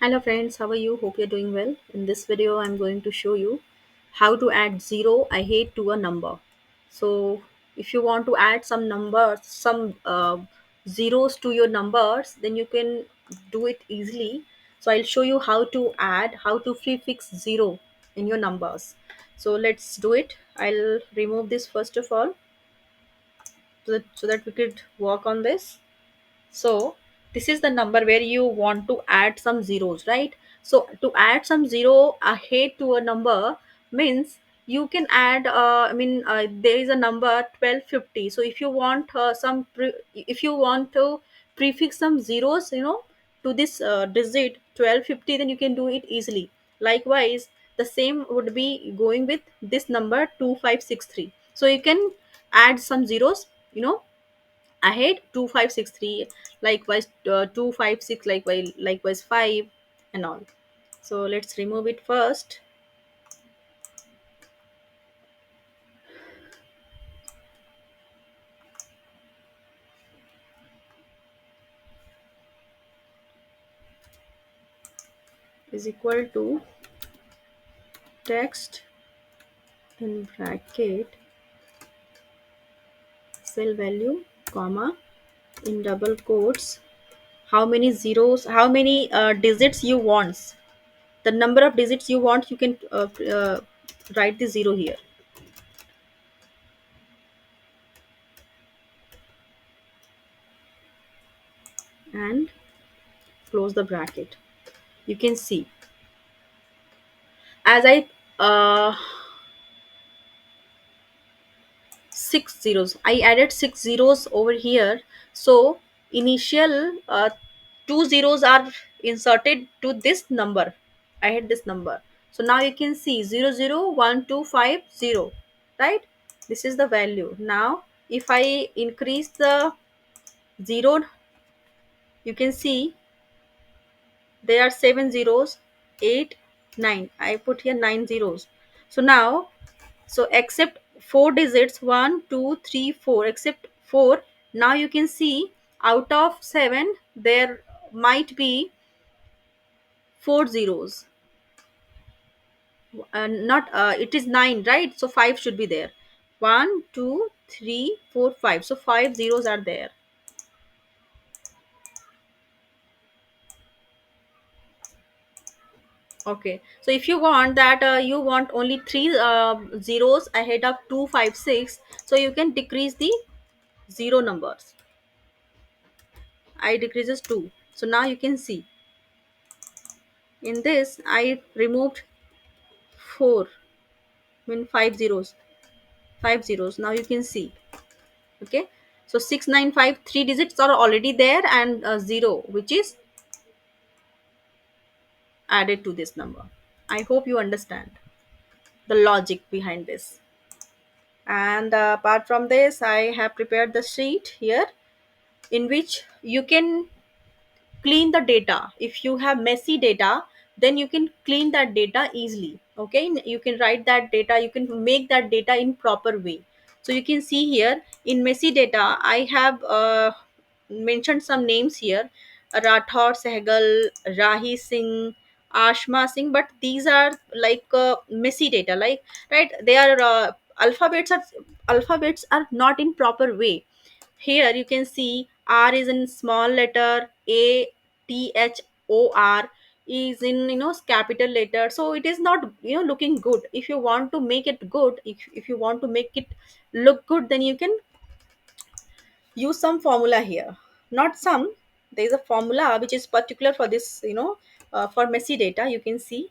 Hello friends, how are you? Hope you're doing well. In this video, I'm going to show you how to add zero I hate to a number. So if you want to add some numbers, some zeros to your numbers, then you can do it easily. So I'll show you how to add, how to prefix zero in your numbers. So let's do it. I'll remove this first of all so that we could work on this. So this is the number where you want to add some zeros, right? So to add some zero ahead to a number means you can add. There is a number 1250. So if you want if you want to prefix some zeros, to this digit 1250, then you can do it easily. Likewise, the same would be going with this number 2563. So you can add some zeros, ahead 2563, likewise 256, likewise 5 and all. So let's remove it first. Is equal to text in bracket cell value, comma, in double quotes, how many zeros, how many digits you want, the number of digits you want. You can write the zero here and close the bracket. You can see as I uh, six zeros. I added six zeros over here. So initial two zeros are inserted to this number. I had this number. So now you can see 001250, right? This is the value. Now if I increase the zero, you can see there are seven zeros, eight, nine. I put here nine zeros. So now, so except four digits, one, two, three, four, except four, now you can see out of seven, there might be four zeros. Not it is nine, right? So five should be there. One, two, three, four, five. So five zeros are there. Okay. So if you want that, you want only three zeros ahead of 256, so you can decrease the zero numbers. I decreases two. So now you can see in this I removed four, mean five zeros, five zeros. Now you can see. Okay. So 695, three digits are already there, and zero, which is added to this number. I hope you understand the logic behind this. And apart from this, I have prepared the sheet here in which you can clean the data. If you have messy data, then you can clean that data easily. Okay, you can write that data, you can make that data in proper way. So you can see here in messy data I have mentioned some names here: Rathor, Sehgal, Rahi Singh, Ashma Singh. But these are like messy data, like, right, they are alphabets are not in proper way. Here you can see R is in small letter, A T H O R is in, capital letter. So it is not, looking good. If you want to make it good, if you want to make it look good, then you can use some formula here. Not some, there is a formula which is particular for this, for messy data. You can see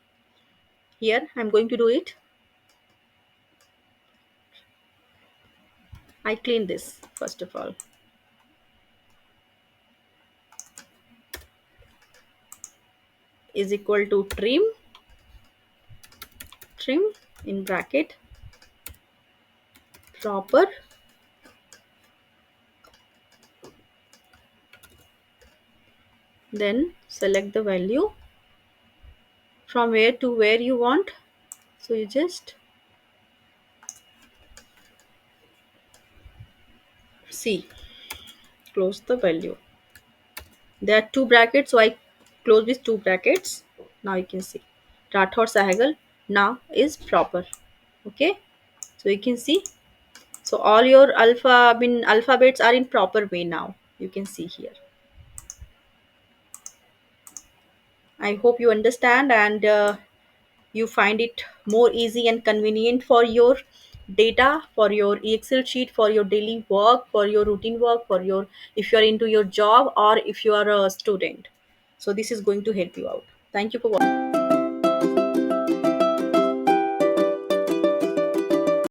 here. I'm going to do it. I clean this first of all. Is equal to trim in bracket proper, then select the value from where to where you want. So you just see, close the value. There are two brackets, so I close with two brackets. Now you can see Rathod Sahgal now is proper. Okay, so you can see, so all your alphabets are in proper way now, you can see here. I hope you understand, and you find it more easy and convenient for your data, for your excel sheet, for your daily work, for your routine work, for your, if you are into your job or if you are a student. So this is going to help you out. Thank you for watching.